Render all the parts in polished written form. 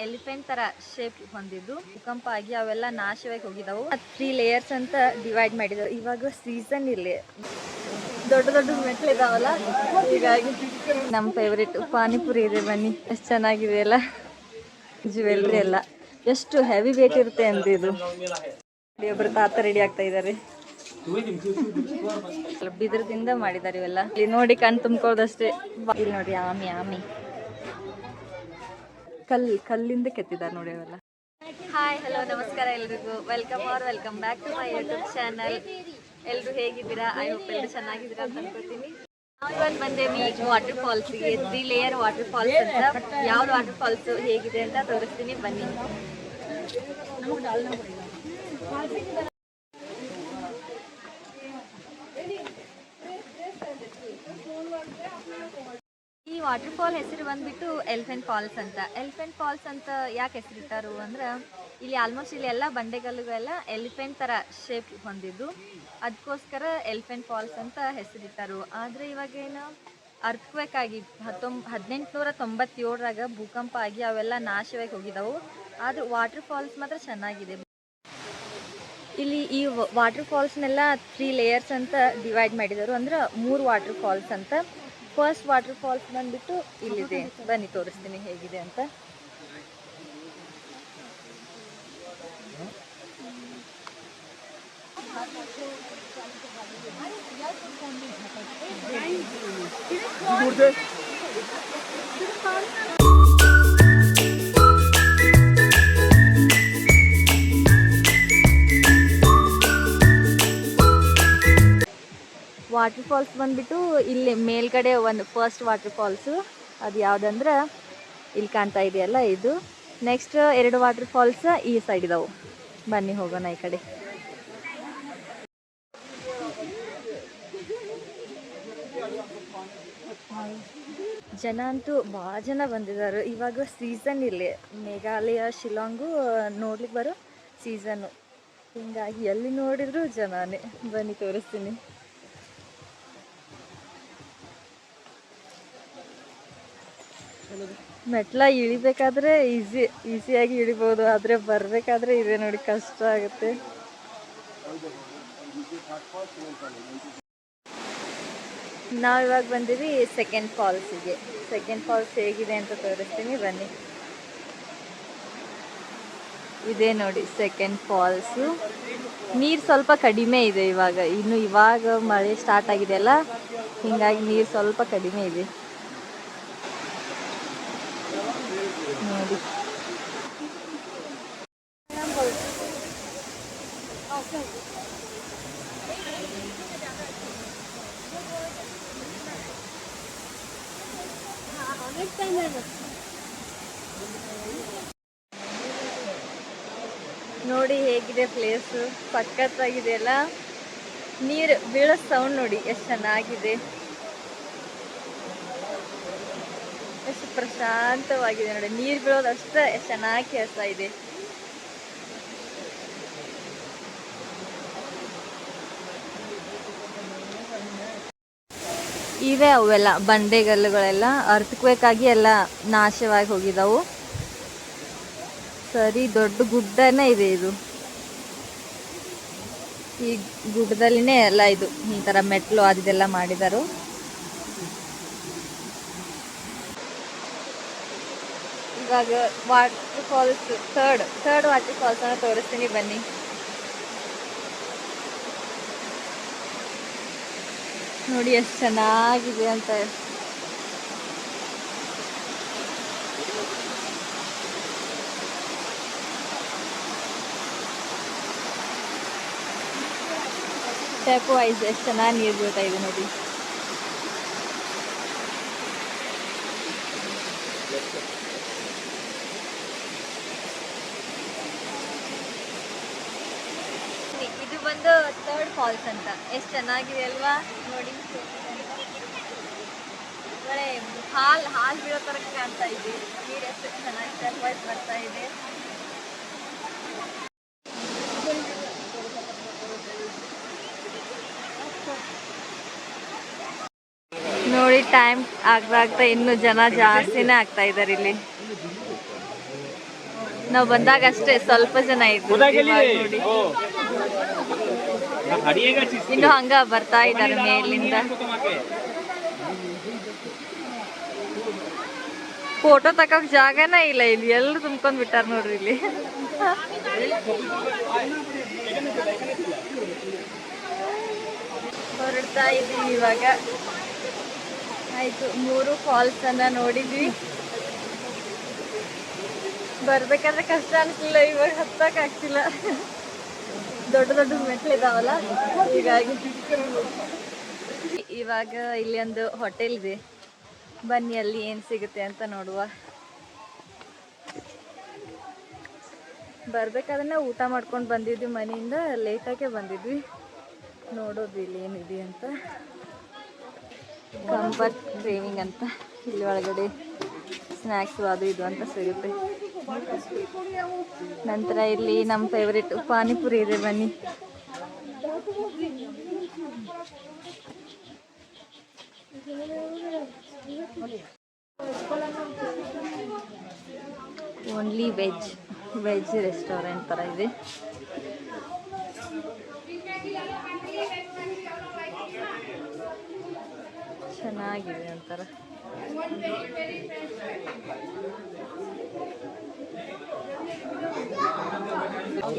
Elephant ತರ shape ಹೊಂದಿದ್ದು ಭೂಕಂಪ ಆಗಿ ಅವೆಲ್ಲ ನಾಶವಾಗಿ ಹೋಗಿದಾವು. 3 ಲೇಯರ್ಸ್ ಅಂತ ಡಿವೈಡ್ ಮಾಡಿದ್ರು. ಇವಾಗ ಸೀಸನ್ ಇಲ್ಲಿ ದೊಡ್ಡ ದೊಡ್ಡ ಮೆಟ್ಲು ಇದಾವಲ್ಲ, ಹೀಗಾಗಿ ನಮ್ಮ ಫೇವ್ರೇಟ್ ಪಾನಿಪುರಿ ಇದೆ. ಬನ್ನಿ, ಎಷ್ಟು ಚೆನ್ನಾಗಿದೆ ಅಲ್ಲ. ಜ್ಯುವೆಲ್ರಿ ಎಲ್ಲ ಎಷ್ಟು ಹೆವಿ ವೇಟ್ ಇರುತ್ತೆ ಅಂತ. ಇದು ಒಬ್ಬರು ತಾತ ರೆಡಿ ಆಗ್ತಾ ಇದ್ದಾರೆ. ಬಿದಿರದಿಂದ ಮಾಡಿದ್ದಾರೆ ಇವೆಲ್ಲ. ಇಲ್ಲಿ ನೋಡಿ ಕಣ್ ತುಂಬ್ಕೋದಷ್ಟೇ. ಇಲ್ಲಿ ನೋಡಿ ಆಮಿ ಆಮಿ ಕಲ್ಲಿಂದ ಕೆತ್ತಿದ್ದಾರೆ ನೋಡಿ ಅವೆಲ್ಲ. ಹಾಯ್, ಹಲೋ, ನಮಸ್ಕಾರ ಎಲ್ರಿಗೂ. Welcome back to my YouTube channel. ಎಲ್ರು ಹೇಗಿದ್ದೀರಾ? ಐ ಹೋಪ್ ಎಲ್ಲರೂ ಚೆನ್ನಾಗಿದ್ದೀರಾ ಅಂತ ಅನ್ಕೋತೀನಿ. ಇವಾಗ ಬಂದೇವಿ ವಾಟರ್ ಫಾಲ್ಸ್ಗೆ. 3 ಲೇಯರ್ ವಾಟರ್ ಫಾಲ್ಸ್ ಅಂತ. ಯಾವ್ದು ವಾಟರ್ ಫಾಲ್ಸ್ ಹೇಗಿದೆ ಅಂತ ತೋರಿಸ್ತೀನಿ, ಬನ್ನಿ. ಈ ವಾಟರ್ ಫಾಲ್ ಹೆಸರು ಬಂದ್ಬಿಟ್ಟು ಎಲಿಫೆಂಟ್ ಫಾಲ್ಸ್ ಅಂತ. ಎಲಿಫೆಂಟ್ ಫಾಲ್ಸ್ ಅಂತ ಯಾಕೆ ಹೆಸರಿಟ್ಟಾರು ಅಂದ್ರೆ, ಇಲ್ಲಿ ಆಲ್ಮೋಸ್ಟ್ ಇಲ್ಲಿ ಎಲ್ಲ ಬಂಡೆಗಲ್ಲುಗಳೆಲ್ಲ ಎಲಿಫೆಂಟ್ ತರ ಶೇಪ್ ಹೊಂದಿದ್ದು, ಅದಕ್ಕೋಸ್ಕರ ಎಲಿಫೆಂಟ್ ಫಾಲ್ಸ್ ಅಂತ ಹೆಸರಿಟ್ಟಾರು. ಆದರೆ ಇವಾಗೇನು ಅರ್ಥಕ್ವೇಕ್ ಆಗಿ 1897ರಾಗ ಭೂಕಂಪ ಆಗಿ ಅವೆಲ್ಲ ನಾಶವಾಗಿ ಹೋಗಿದಾವು. ಆದ್ರೆ ವಾಟರ್ ಫಾಲ್ಸ್ ಮಾತ್ರ ಚೆನ್ನಾಗಿದೆ. ಇಲ್ಲಿ ಈ ವಾಟರ್ ಫಾಲ್ಸ್ನೆಲ್ಲ 3 ಲೇಯರ್ಸ್ ಅಂತ ಡಿವೈಡ್ ಮಾಡಿದರು. ಅಂದ್ರೆ 3 ವಾಟರ್ ಫಾಲ್ಸ್ ಅಂತ. ಫಸ್ಟ್ ವಾಟರ್ ಫಾಲ್ಸ್ ಬಂದ್ಬಿಟ್ಟು ಇಲ್ಲಿದೆ, ಬನ್ನಿ ತೋರಿಸ್ತೀನಿ ಹೇಗಿದೆ ಅಂತ. ವಾಟರ್ ಫಾಲ್ಸ್ ಬಂದ್ಬಿಟ್ಟು ಇಲ್ಲಿ ಮೇಲ್ಗಡೆ ಒಂದು ಫಸ್ಟ್ ವಾಟರ್ ಫಾಲ್ಸು, ಅದು ಯಾವುದಂದ್ರೆ ಇಲ್ಲಿ ಕಾಣ್ತಾ ಇದೆಯಲ್ಲ ಇದು. ನೆಕ್ಸ್ಟ್ 2 ವಾಟರ್ ಫಾಲ್ಸ್ ಈ ಸೈಡ್ ಇದಾವೆ. ಬನ್ನಿ ಹೋಗೋಣ ಈ ಕಡೆ. ಜನ ಅಂತೂ ಭಾಳ ಜನ ಬಂದಿದ್ದಾರೆ. ಇವಾಗ ಸೀಸನ್ ಇಲ್ಲಿ ಮೇಘಾಲಯ, ಶಿಲಾಂಗು ನೋಡ್ಲಿಕ್ಕೆ ಬರೋ ಸೀಸನ್ನು. ಹೀಗಾಗಿ ಎಲ್ಲಿ ನೋಡಿದ್ರು ಜನನೇ. ಬನ್ನಿ ತೋರಿಸ್ತೀನಿ. ಮೆಟ್ಲ ಇಳಿಬೇಕಾದ್ರೆ ಈಸಿಯಾಗಿ ಇಳಿಬೋದು, ಆದರೆ ಬರಬೇಕಾದ್ರೆ ಇದೆ ನೋಡಿ ಕಷ್ಟ ಆಗುತ್ತೆ. ನಾವಿವಾಗ ಬಂದೀವಿ ಸೆಕೆಂಡ್ ಫಾಲ್ಸಿಗೆ. ಸೆಕೆಂಡ್ ಫಾಲ್ಸ್ ಹೇಗಿದೆ ಅಂತ ತೋರಿಸ್ತೀನಿ, ಬನ್ನಿ. ಇದೇ ನೋಡಿ ಸೆಕೆಂಡ್ ಫಾಲ್ಸು. ನೀರು ಸ್ವಲ್ಪ ಕಡಿಮೆ ಇದೆ ಇವಾಗ ಮಳೆ ಸ್ಟಾರ್ಟ್ ಆಗಿದೆ ಅಲ್ಲ, ಹೀಗಾಗಿ ನೀರು ಸ್ವಲ್ಪ ಕಡಿಮೆ ಇದೆ ನೋಡಿ. ನೋಡಿ ಹೇಗಿದೆ ಪ್ಲೇಸು, ಸಖತ್ತಾಗಿದೆ ಅಲ್ಲ. ನೀರು ಬೀಳೋ ಸೌಂಡ್ ನೋಡಿ ಎಷ್ಟು ಚೆನ್ನಾಗಿದೆ, ಎಷ್ಟು ಪ್ರಶಾಂತವಾಗಿದೆ ನೋಡಿ. ನೀರು ಬೀಳೋದು ಅಷ್ಟೇ ಎಷ್ಟು ಚೆನ್ನಾಗಿ ಕೇಳಿಸ್ತಾ ಇದೆ. ಇವೆ ಅವೆಲ್ಲ ಬಂಡೆಗಲ್ಲುಗಳೆಲ್ಲ ಅರ್ಥಕ್ವೇಕ್ ಆಗಿ ಎಲ್ಲ ನಾಶವಾಗಿ ಹೋಗಿದಾವು. ಸರಿ ದೊಡ್ಡ ಗುಡ್ಡನೇ ಇದೆ ಇದು. ಈ ಗುಡ್ಡದಲ್ಲಿನೇ ಎಲ್ಲ ಇದು ಈ ಥರ ಮೆಟ್ಲು ಅದೆಲ್ಲ ಮಾಡಿದರು. ಇವಾಗ water falls third water falls ಅನ್ನು ತೋರಿಸ್ತೀನಿ, ಬನ್ನಿ. ನೋಡಿ ಎಷ್ಟು ಚೆನ್ನಾಗಿದೆ ಅಂತ. ಸ್ಟೆಪ್ ವೈಸ್ ಎಷ್ಟು ಚೆನ್ನಾಗಿ ನೀರು ಬೀಳ್ತಾ ಇದೆ ನೋಡಿ. ಇದು ಬಂದು ಥರ್ಡ್ ಫಾಲ್ಸ್ ಅಂತ. ಎಷ್ಟು ಚೆನ್ನಾಗಿದೆ ಅಲ್ವಾ ನೋಡಿ. ಒಳ್ಳೆ ಹಾಲ್ ಬೀಳೋ ತರ ಕಾಣ್ತಾ ಇದೆ. ನೀರು ಎಷ್ಟು ಚೆನ್ನಾಗಿ ಸ್ಟೆಪ್ ವೈಸ್ ಬರ್ತಾ ಇದೆ. ನೋಡಿ ಟೈಮ್ ಆಗ್ತಾ ಇನ್ನೂ ಜನ ಜಾಸ್ತಿನೇ ಆಗ್ತಾ ಇದ್ದಾರೆ ಇಲ್ಲಿ. ನಾವು ಬಂದಾಗ ಅಷ್ಟೇ ಸ್ವಲ್ಪ ಜನ ಇದ್ರು. ನೋಡಿ ಇನ್ನು ಹಂಗ ಬರ್ತಾ ಇದ್ದಾರೆ ಮೇಲಿಂದ. ಫೋಟೋ ತಗೋಕ್ ಜಾಗನೇ ಇಲ್ಲ ಇಲ್ಲಿ, ಎಲ್ಲರೂ ತುಂಬ್ಕೊಂಡ್ ಬಿಟ್ಟಾರ ನೋಡ್ರಿ ಇಲ್ಲಿ. ಹೊರಡ್ತಾ ಇದ್ದೀವಿ ಇವಾಗ. ಆಯ್ತು, 3 ಫಾಲ್ಸ್ ಅನ್ನ ನೋಡಿದ್ವಿ. ಬರ್ಬೇಕಾದ್ರೆ ಕಷ್ಟ ಅನ್ಸಲಿಲ್ಲ, ಇವಾಗ ಹತ್ತಕ್ ಆಗ್ತಿಲ್ಲ. ದೊಡ್ಡ ದೊಡ್ಡ ಮೆಟ್ಲಿದಾವಲ್ಲ ಹೀಗಾಗಿ. ಇವಾಗ ಇಲ್ಲಿ ಒಂದು ಹೋಟೆಲ್ ಇದೆ, ಬನ್ನಿ ಅಲ್ಲಿ ಏನು ಸಿಗುತ್ತೆ ಅಂತ ನೋಡುವ. ಬರ್ಬೇಕಾದ್ರೆ ನಾವು ಊಟ ಮಾಡ್ಕೊಂಡು ಬಂದಿದ್ವಿ ಮನೆಯಿಂದ, ಲೇಟಾಗೆ ಬಂದಿದ್ವಿ. ನೋಡೋದು ಇಲ್ಲಿ ಏನಿದೆ ಅಂತ. ಕಂಫರ್ಟ್ ಕ್ರೇವಿಂಗ್ ಅಂತ ಇಲ್ಲಿ ಒಳಗಡೆ ಸ್ನ್ಯಾಕ್ಸು ಅದು ಇದು ಅಂತ ಸಿಗುತ್ತೆ. ನಂತರ ಇಲ್ಲಿ ನಮ್ಮ ಫೇವ್ರೆಟ್ ಪಾನಿಪುರಿ ಇದೆ, ಬನ್ನಿ. ಓನ್ಲಿ ವೆಜ್ ರೆಸ್ಟೋರೆಂಟ್ ಥರ ಇದೆ. ಚೆನ್ನಾಗಿದೆ ಒಂಥರ.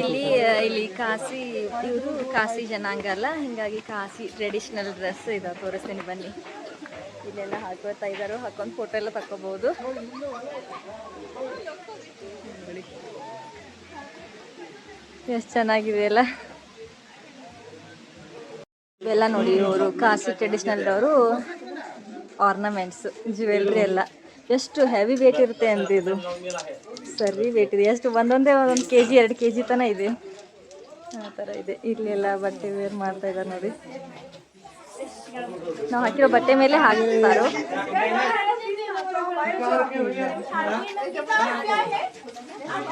ಇಲ್ಲಿ ಕಾಸಿ, ಇವರು ಕಾಸಿ ಜನಾಂಗ ಅಲ್ಲ, ಹಿಂಗಾಗಿ ಕಾಸಿ ಟ್ರೆಡಿಷನಲ್ ಡ್ರೆಸ್ ಇದಾವೆ, ತೋರಿಸ್ತೀನಿ ಬನ್ನಿ. ಇಲ್ಲೆಲ್ಲ ಹಾಕೋತಾ ಇದ್ದಾರೋ, ಹಾಕೊಂಡು ಫೋಟೋ ಎಲ್ಲ ತಕ್ಕೋಬಹುದು. ಎಷ್ಟು ಚೆನ್ನಾಗಿದೆ ಅಲ್ಲ. ಇವೆಲ್ಲ ನೋಡಿ, ಇವರು ಕಾಸಿ ಟ್ರೆಡಿಷನಲ್ ಅವರು ಆರ್ನಮೆಂಟ್ಸ್, ಜ್ಯುವೆಲ್ರಿ ಎಲ್ಲ ಎಷ್ಟು ಹೆವಿ ವೇಟ್ ಇರುತ್ತೆ ಅಂತ. ಇದು ಸರಿ ವೇಟ್ ಇದೆ, ಎಷ್ಟು ಒಂದೊಂದು kg 2 kg ತನಕ ಇದೆ, ಆ ಥರ ಇದೆ. ಇಲ್ಲೆಲ್ಲ ಬಟ್ಟೆ ವೇರ್ ಮಾಡ್ತಾ ಇದ್ದಾರೆ ನೋಡಿ. ನಾವು ಹಾಕಿರೋ ಬಟ್ಟೆ ಮೇಲೆ ಹಾಕಿರ್ತಾರೋ.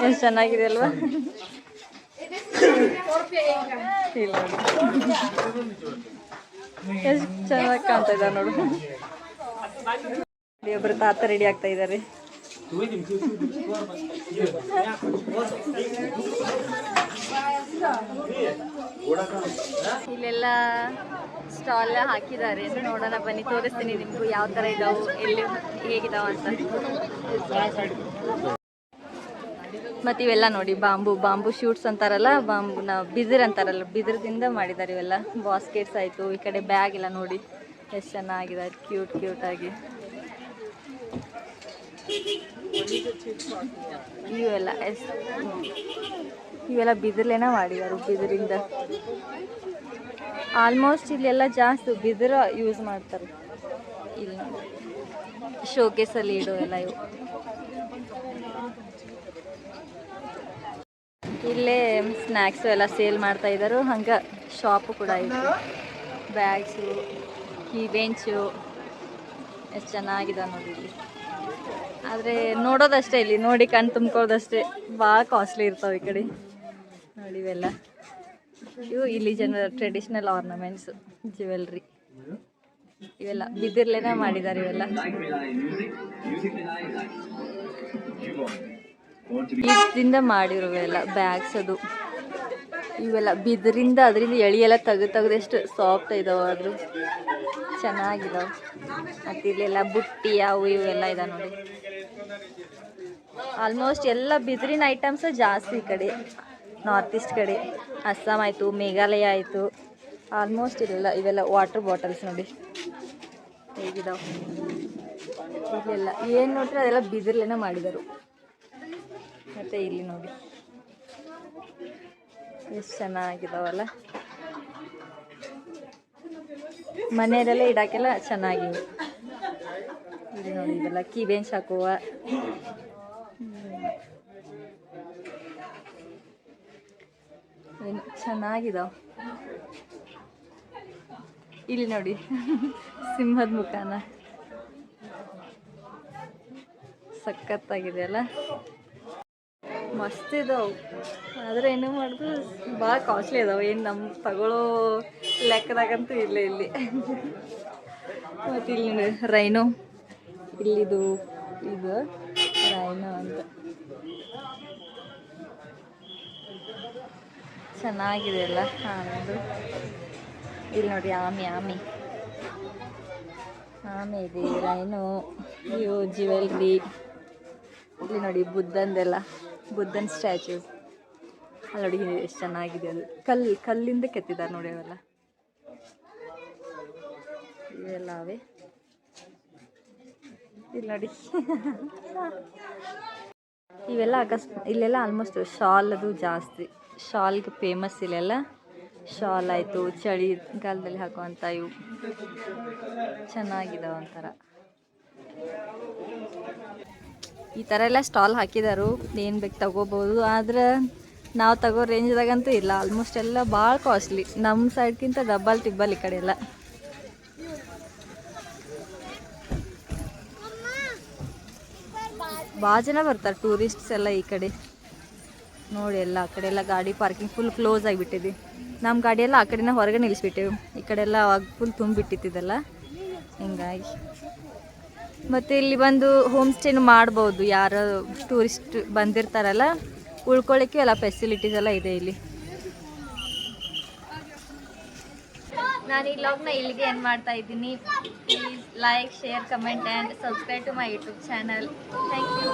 ಎಷ್ಟು ಚೆನ್ನಾಗಿದೆ ಅಲ್ವಾ. ಇಲ್ಲ ಎಷ್ಟು ಚೆನ್ನಾಗಿ ಕಾಣ್ತಾ ಇದ್ದಾರೆ ನೋಡು. ಒಬ್ಬರು ತಾತ ರೆಡಿ ಆಗ್ತಾ ಇದ್ದಾರೆ. ಇಲ್ಲೆಲ್ಲ ಸ್ಟಾಲ್ ಹಾಕಿದ್ದಾರೆ, ನೋಡೋಣ ಬನ್ನಿ, ತೋರಿಸ್ತೀನಿ ನಿಮಗೂ ಯಾವ ಥರ ಇದಾವೆ, ಎಲ್ಲಿ ಹೇಗಿದಾವ ಅಂತ. ಮತ್ತು ಇವೆಲ್ಲ ನೋಡಿ, ಬಾಂಬು ಶೂಟ್ಸ್ ಅಂತಾರಲ್ಲ, ಬಿದಿರು ಅಂತಾರಲ್ಲ, ಬಿದಿರದಿಂದ ಮಾಡಿದ್ದಾರೆ ಇವೆಲ್ಲ. ಬಾಸ್ಕೆಟ್ಸ್ ಆಯಿತು, ಈ ಕಡೆ ಬ್ಯಾಗ್ ಎಲ್ಲ ನೋಡಿ ಎಷ್ಟು ಚೆನ್ನಾಗಿದೆ, ಕ್ಯೂಟ್ ಆಗಿ. ಇವೆಲ್ಲ ಬಿದಿರ್ಲೇನ ಮಾಡಿದ್ದಾರೆ, ಬಿದಿರಿಂದ. ಆಲ್ಮೋಸ್ಟ್ ಇಲ್ಲೆಲ್ಲ ಜಾಸ್ತಿ ಬಿದಿರು ಯೂಸ್ ಮಾಡ್ತಾರೆ. ಇಲ್ಲಿ ಶೋಕೇಸಲ್ಲಿ ಇಡೋ ಎಲ್ಲ ಇವು. ಇಲ್ಲೇ ಸ್ನ್ಯಾಕ್ಸು ಎಲ್ಲ ಸೇಲ್ ಮಾಡ್ತಾ ಇದ್ದಾರೆ. ಹಂಗೆ ಶಾಪು ಕೂಡ ಇದೆ, ಬ್ಯಾಗ್ಸು, ಈ ಬೆಂಚು ಎಷ್ಟು ಚೆನ್ನಾಗಿದೆ ನೋಡಿ ಇಲ್ಲಿ. ಆದರೆ ನೋಡೋದಷ್ಟೇ, ಇಲ್ಲಿ ನೋಡಿ ಕಣ್ಣು ತುಂಬ್ಕೊಳ್ಳೋದಷ್ಟೇ, ಭಾಳ ಕಾಸ್ಟ್ಲಿ ಇರ್ತಾವೆ ಈ ಕಡೆ ನೋಡಿ. ಇವೆಲ್ಲ ಇಲ್ಲಿ ಜನರ ಟ್ರೆಡಿಷ್ನಲ್ ಆರ್ನಮೆಂಟ್ಸ್, ಜ್ಯುವೆಲ್ರಿ ಇವೆಲ್ಲ ಬಿದಿರ್ಲೇನೆ ಮಾಡಿದ್ದಾರೆ. ಇವೆಲ್ಲ ಇದರಿಂದ ಮಾಡಿರೋವೆಲ್ಲ ಬ್ಯಾಗ್ಸ್, ಅದು ಇವೆಲ್ಲ ಬಿದಿರಿಂದ, ಅದರಿಂದ ಎಳಿ ಎಲ್ಲ ತೆಗೆದೆಷ್ಟು ಸಾಫ್ಟ್ ಇದಾವೆ, ಆದರೂ ಚೆನ್ನಾಗಿದಾವೆ. ಮತ್ತು ಇಲ್ಲೆಲ್ಲ ಬುಟ್ಟಿ ಅವು ಇವೆಲ್ಲ ಇದೆ ನೋಡಿ. ಆಲ್ಮೋಸ್ಟ್ ಎಲ್ಲ ಬಿದಿರಿನ ಐಟಮ್ಸ್ ಜಾಸ್ತಿ ಈ ಕಡೆ, ನಾರ್ತ್ ಈಸ್ಟ್ ಕಡೆ. ಅಸ್ಸಾಂ ಆಯಿತು, ಮೇಘಾಲಯ ಆಯಿತು, ಆಲ್ಮೋಸ್ಟ್ ಇವೆಲ್ಲ ವಾಟರ್ ಬಾಟಲ್ಸ್ ನೋಡಿ ಹೇಗಿದಾವೆ. ಇಲ್ಲೆಲ್ಲ ಏನು ನೋಡ್ರಿ ಅದೆಲ್ಲ ಬಿದಿರ್ಲೇನೆ ಮಾಡಿದರು. ಮತ್ತು ಇಲ್ಲಿ ನೋಡಿ ಎಷ್ಟು ಚೆನ್ನಾಗಿದಾವಲ್ಲ, ಮನೆಯಲ್ಲೆಲ್ಲ ಇಡೋಕ್ಕೆಲ್ಲ ಚೆನ್ನಾಗಿವೆ. ಇಲ್ಲಿ ನೋಡಿ ಇವೆಲ್ಲ ಕೀ ಬೆಂಚ್ ಹಾಕುವ, ಏನು ಚೆನ್ನಾಗಿದಾವೆ. ಇಲ್ಲಿ ನೋಡಿ ಸಿಂಹದ ಮುಖಾನ ಸಖತ್ತಾಗಿದೆ ಅಲ್ಲ, ಮಸ್ತ್ ಇದಾವೆ. ಆದರೆ ಏನೋ ಮಾಡೋದು ಭಾಳ ಕಾಸ್ಟ್ಲಿ ಇದಾವೆ, ಏನು ನಮ್ಮ ತಗೊಳ್ಳೋ ಲೆಕ್ಕದಾಗಂತೂ ಇಲ್ಲ ಇಲ್ಲಿ. ಮತ್ತು ಇಲ್ಲಿ ರೈನೋ, ಇಲ್ಲಿದು ಇದು ರೈನೋ ಅಂತ ಚೆನ್ನಾಗಿದೆ ಅಲ್ಲ. ಅದು ಇಲ್ಲಿ ನೋಡಿ ಆಮೆ ಇದೆ, ರೈನು, ಇವು ಜ್ಯುವೆಲ್ರಿ. ಇಲ್ಲಿ ನೋಡಿ ಬುದ್ಧನ ಸ್ಟ್ಯಾಚ್ಯೂ ಅಲ್ಲಿ ನೋಡಿ ಎಷ್ಟು ಚೆನ್ನಾಗಿದೆ. ಅದು ಕಲ್ಲಿಂದ ಕೆತ್ತಿದ್ದಾರೆ ನೋಡಿ ಅವೆಲ್ಲ. ಇವೆಲ್ಲ ಅವೆ ಇಲ್ಲಿ ನೋಡಿ. ಇವೆಲ್ಲ ಇಲ್ಲೆಲ್ಲ ಆಲ್ಮೋಸ್ಟ್ ಶಾಲ್ ಅದು ಜಾಸ್ತಿ, ಶಾಲ್ಗೆ ಫೇಮಸ್ ಇಲ್ಲೆಲ್ಲ. ಶಾಲ್ ಆಯಿತು, ಚಳಿಗಾಲದಲ್ಲಿ ಹಾಕುವಂಥ ಇವು ಚೆನ್ನಾಗಿದಾವೆ ಒಂಥರ. ಈ ಥರ ಎಲ್ಲ ಸ್ಟಾಲ್ ಹಾಕಿದಾರು, ಏನು ಬೇಕು ತಗೋಬೋದು. ಆದ್ರೆ ನಾವು ತಗೋ ರೇಂಜ್ದಾಗಂತೂ ಇಲ್ಲ. ಆಲ್ಮೋಸ್ಟ್ ಎಲ್ಲ ಭಾಳ ಕಾಸ್ಟ್ಲಿ, ನಮ್ಮ ಸೈಡ್ಗಿಂತ ಡಬ್ಬಲ್ ಟಿಬ್ಬಲ್ ಈ ಕಡೆ ಎಲ್ಲ. ಭಾಳ ಜನ ಬರ್ತಾರೆ ಟೂರಿಸ್ಟ್ಸ್ ಎಲ್ಲ ಈ ಕಡೆ ನೋಡಿ. ಎಲ್ಲ ಆ ಕಡೆ ಎಲ್ಲ ಗಾಡಿ ಪಾರ್ಕಿಂಗ್ ಫುಲ್ ಕ್ಲೋಸ್ ಆಗಿಬಿಟ್ಟಿದೆ. ನಮ್ಮ ಗಾಡಿ ಎಲ್ಲ ಆ ಕಡೆನ ಹೊರಗೆ ನಿಲ್ಲಿಸ್ಬಿಟ್ಟೆವು. ಈ ಕಡೆ ಎಲ್ಲ ಅವಾಗ ಫುಲ್ ತುಂಬಿಟ್ಟಿದ್ದಲ್ಲ, ಹಿಂಗಾಗಿ. ಮತ್ತು ಇಲ್ಲಿ ಬಂದು ಹೋಮ್ ಸ್ಟೇನು ಮಾಡ್ಬೋದು. ಯಾರು ಟೂರಿಸ್ಟ್ ಬಂದಿರ್ತಾರಲ್ಲ, ಉಳ್ಕೊಳ್ಳಿಕ್ಕೆ ಎಲ್ಲ ಫೆಸಿಲಿಟೀಸ್ ಎಲ್ಲ ಇದೆ ಇಲ್ಲಿ. ನಾನು ಈ ವ್ಲಾಗ್ನ ಇಲ್ಲಿಗೆ ಏನು ಮಾಡ್ತಾ ಇದ್ದೀನಿ. Please like, share, comment and subscribe to my YouTube channel. Thank you.